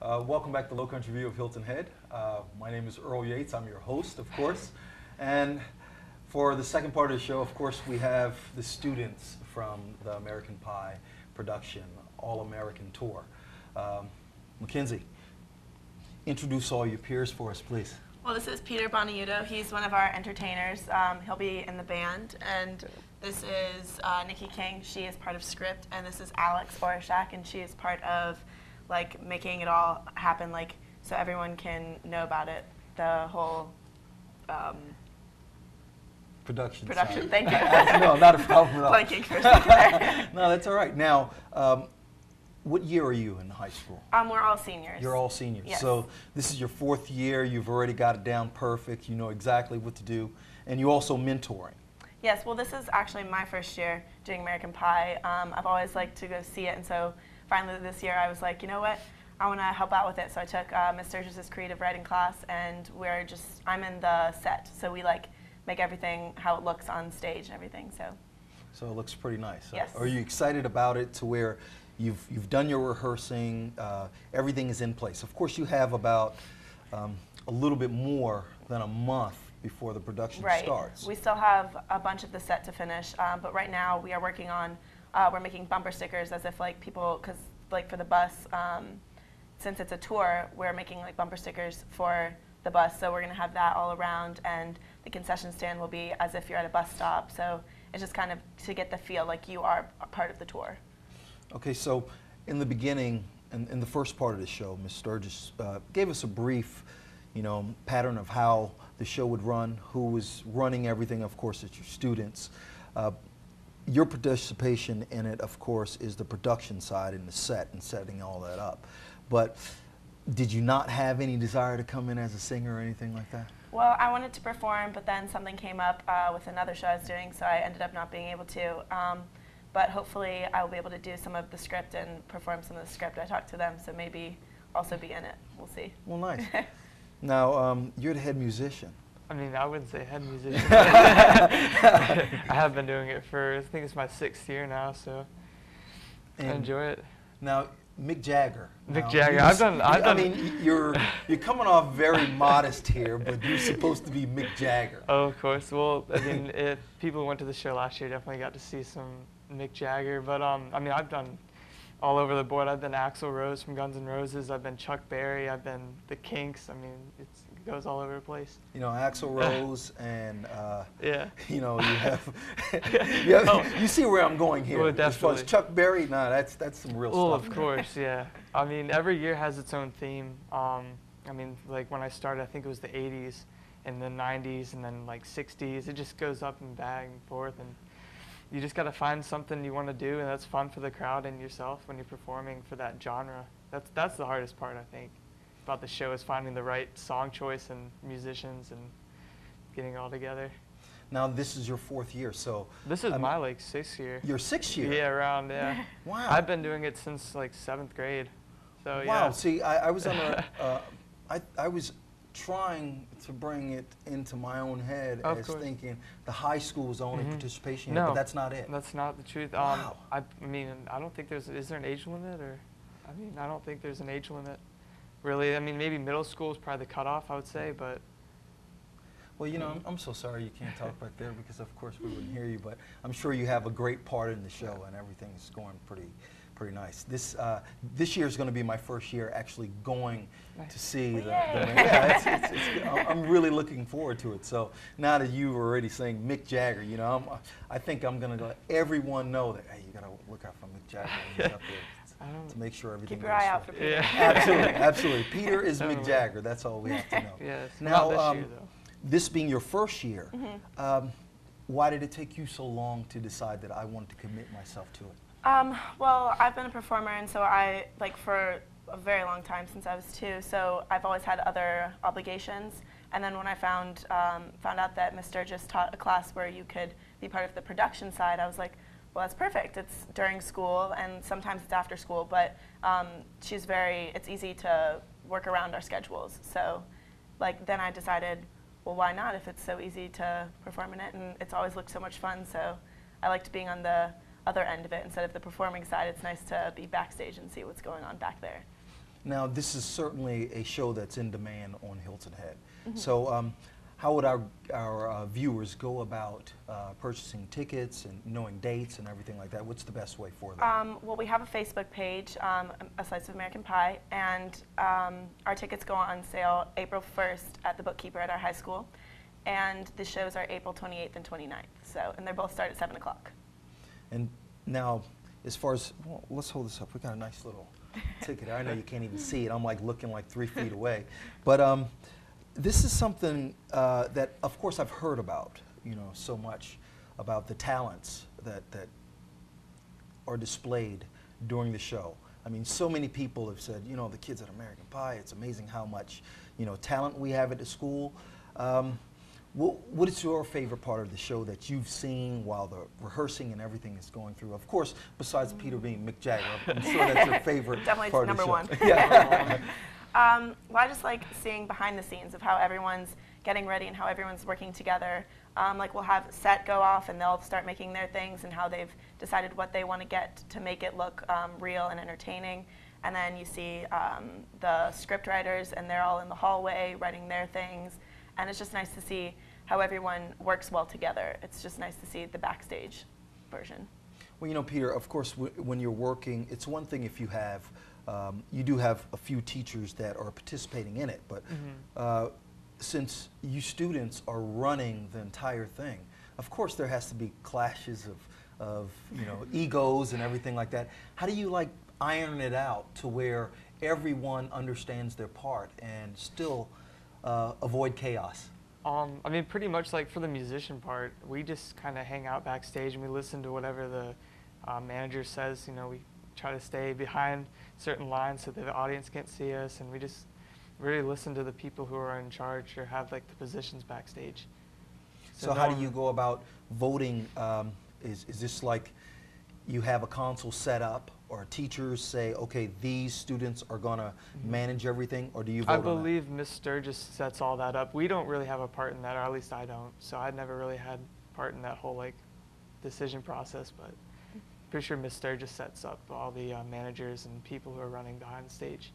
Welcome back to Lowcountry View of Hilton Head. My name is Earl Yates. I'm your host, of course. And for the second part of the show, of course, we have the students from the American Pie production, All-American Tour. Mackenzie, introduce all your peers for us, please. Well, this is Peter Boniuto. He's one of our entertainers. He'll be in the band. And this is Nikki King. She is part of script. And this is Alex Orishak, and she is part of like making it all happen, like so everyone can know about it. The whole Production. Side. Thank you. No, not a problem at all. Blanking for a second there. No, that's all right. Now, what year are you in high school? We're all seniors. You're all seniors. Yes. So this is your fourth year. You've already got it down perfect. You know exactly what to do. And you also mentoring. Yes, well, this is actually my first year doing American Pie. I've always liked to go see it, and so finally this year I was like, you know what, I want to help out with it. So I took Ms. Sturgis's creative writing class, and I'm in the set, so we like make everything how it looks on stage and everything. So it looks pretty nice. Yes. Are you excited about it to where you've done your rehearsing, everything is in place? Of course, you have about a little bit more than a month before the production starts. We still have a bunch of the set to finish, but right now we are working on, we're making bumper stickers as if like people, because like for the bus, since it's a tour, we're making like bumper stickers for the bus, so we're going to have that all around, and the concession stand will be as if you're at a bus stop, so it's just kind of to get the feel like you are a part of the tour. Okay, so in the beginning, in the first part of the show, Ms. Sturgis gave us a brief pattern of how the show would run, who was running everything. Of course, it's your students. Your participation in it, of course, is the production side and the set and setting all that up. But did you not have any desire to come in as a singer or anything like that? Well, I wanted to perform, but then something came up with another show I was doing, so I ended up not being able to. But hopefully I will be able to do some of the script and perform some of the script. I talked to them, so maybe also be in it. We'll see. Well, nice. Now, you're the head musician. I mean, I wouldn't say head musician. I have been doing it for, I think it's my 6th year now, so I enjoy it. Now, Mick Jagger. Mick Jagger. I've done. I mean, you're coming off very modest here, but you're supposed to be Mick Jagger. Oh, of course. Well, I mean, if people who went to the show last year definitely got to see some Mick Jagger. But I mean, I've done all over the board. I've been Axl Rose from Guns N' Roses. I've been Chuck Berry. I've been the Kinks. I mean, it goes all over the place. You know, Axl Rose and yeah. You know, you see where I'm going here. Well, as far as Chuck Berry, nah, that's some real stuff. Well, of course, yeah. I mean, every year has its own theme. I mean, like when I started, I think it was the 80s and the 90s and then like 60s. It just goes up and back and forth, and you just got to find something you want to do, and that's fun for the crowd and yourself when you're performing for that genre. That's the hardest part, I think, about the show, is finding the right song choice and musicians and getting it all together. Now, this is your 4th year, so... This is my, like, 6th year. Your 6th year? Yeah, around, yeah. Wow. I've been doing it since, like, 7th grade, so, yeah. Wow, see, I was on a... I was trying to bring it into my own head as thinking the high school was the only participation year, but that's not it. That's not the truth. Wow. I mean, I don't think is there an age limit, or, I mean, I don't think there's an age limit, really. I mean, maybe middle school is probably the cutoff, I would say, but. Well, you know, I'm so sorry you can't talk back there because, of course, we wouldn't hear you, but I'm sure you have a great part in the show and everything's going pretty nice. This year is going to be my first year actually going to see I'm really looking forward to it. So now that you were already saying Mick Jagger, you know, I think I'm going to let everyone know that, hey, you got to look out for Mick Jagger when he's up there to make sure everything Keep your eye out for Peter. Yeah. Absolutely, absolutely. Peter is Mick Jagger. That's all we have to know. Yes. Now, not this year, though. This being your first year, why did it take you so long to decide that I wanted to commit myself to it? Well, I've been a performer, and so for a very long time, since I was 2, so I've always had other obligations. And then when I found out that Ms. Sturgis taught a class where you could be part of the production side, I was like, well, that's perfect. It's during school, and sometimes it's after school, but it's easy to work around our schedules. So then I decided, well, why not if it's so easy to perform in it, and it's always looked so much fun, so I liked being on the other end of it instead of the performing side. It's nice to be backstage and see what's going on back there. Now, this is certainly a show that's in demand on Hilton Head. So how would our viewers go about purchasing tickets and knowing dates and everything like that? What's the best way for them? Well, we have a Facebook page, A Slice of American Pie, and our tickets go on sale April 1st at the Bookkeeper at our high school, and the shows are April 28th and 29th. So, and they both start at 7 o'clock. And now, as far as, well, let's hold this up. We got a nice little ticket. I know you can't even see it. I'm like looking like 3 feet away. But this is something that, of course, I've heard about, you know, so much about the talents that are displayed during the show. I mean, so many people have said, you know, the kids at American Pie, it's amazing how much, you know, talent we have at the school. What is your favorite part of the show that you've seen while the rehearsing and everything is going through? Of course, besides Peter being Mick Jagger, I'm sure that's your favorite Definitely part of the number show. one. Yeah. Well, I just like seeing behind the scenes of how everyone's getting ready and how everyone's working together. Like we'll have set go off and they'll start making their things and how they've decided what they want to get to make it look real and entertaining. And then you see the script writers and they're all in the hallway writing their things. And it's just nice to see how everyone works well together. It's just nice to see the backstage version. Well, you know, Peter, of course, when you're working, it's one thing if you have, you do have a few teachers that are participating in it, but since you students are running the entire thing, of course there has to be clashes of you know, egos and everything like that. How do you like iron it out to where everyone understands their part and still avoid chaos? I mean, pretty much like for the musician part, we just kind of hang out backstage and we listen to whatever the manager says. You know, we try to stay behind certain lines so that the audience can't see us, and we just really listen to the people who are in charge or have like the positions backstage. So how do you go about voting? Is this like you have a console set up, or teachers say, okay, these students are going to manage everything, or do you vote I on that? believe Ms. Sturgis sets all that up. We don't really have a part in that, or at least I don't. So I never really had part in that whole like decision process, but pretty sure Ms. Sturgis sets up all the managers and people who are running behind the stage.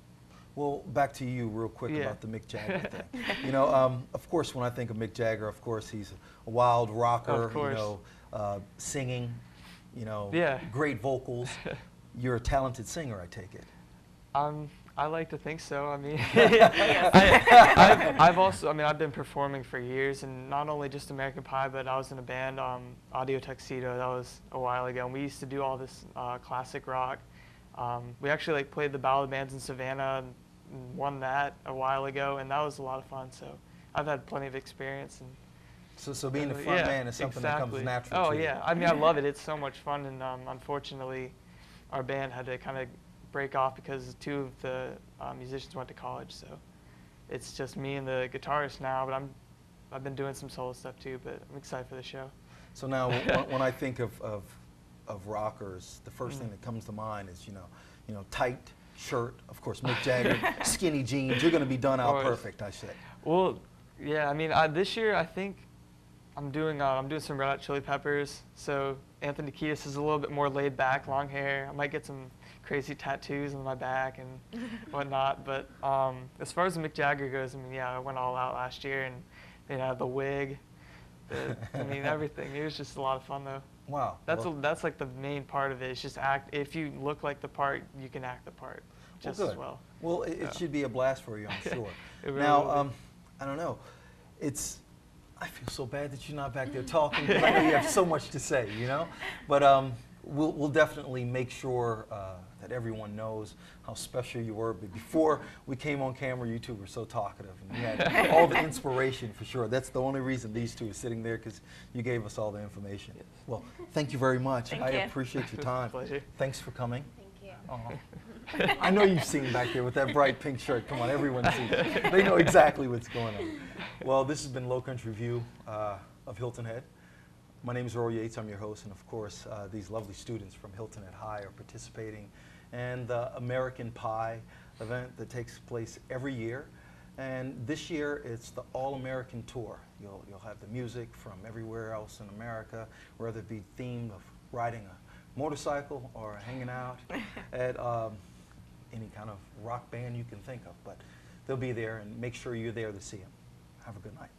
Well, back to you real quick Yeah. about the Mick Jagger thing. You know, of course, when I think of Mick Jagger, of course, he's a wild rocker, Of course. you know, singing, you know, Yeah. great vocals. You're a talented singer, I take it. I like to think so. I mean, Yes. I've been performing for years, and not only just American Pie, but I was in a band, Audio Tuxedo. That was a while ago, and we used to do all this classic rock. We actually like played the ballad bands in Savannah and won that a while ago, and that was a lot of fun. So I've had plenty of experience. And So being the front man is something that comes natural to you. Oh yeah, I mean I love it. It's so much fun, and unfortunately, our band had to kind of break off because two of the musicians went to college. So it's just me and the guitarist now. But I've been doing some solo stuff too. But I'm excited for the show. So now, when I think of rockers, the first thing that comes to mind is you know, tight shirt. Of course, Mick Jagger, skinny jeans. You're going to be done out perfect, I say. Well, yeah. I mean, this year I think I'm doing some Red Hot Chili Peppers. So Anthony Kiedis is a little bit more laid back, long hair. I might get some crazy tattoos on my back and whatnot. But as far as Mick Jagger goes, I mean, yeah, I went all out last year, and you know, the wig, I mean, everything. It was just a lot of fun though. Wow. That's like the main part of it. It's just act. If you look like the part, you can act the part just as well. Well, it should be a blast for you, I'm sure. It really Now, will be. I don't know. I feel so bad that you're not back there talking, because I know you have so much to say, you know? But we'll definitely make sure that everyone knows how special you were. But before we came on camera, you two were so talkative, and you had all the inspiration for sure. That's the only reason these two are sitting there, because you gave us all the information. Yes. Well, thank you very much. Thank I you. appreciate your time. Pleasure. Thanks for coming. Thank you. Aw. I know you've seen back there with that bright pink shirt. Come on, everyone sees it. They know exactly what's going on. Well, this has been Lowcountry View of Hilton Head. My name is Earl Yates. I'm your host, and of course, these lovely students from Hilton Head High are participating in the American Pie event that takes place every year. And this year, it's the All-American Tour. You'll have the music from everywhere else in America, whether it be themed of riding a motorcycle or hanging out at any kind of rock band you can think of. But they'll be there, and make sure you're there to see them. Have a good night.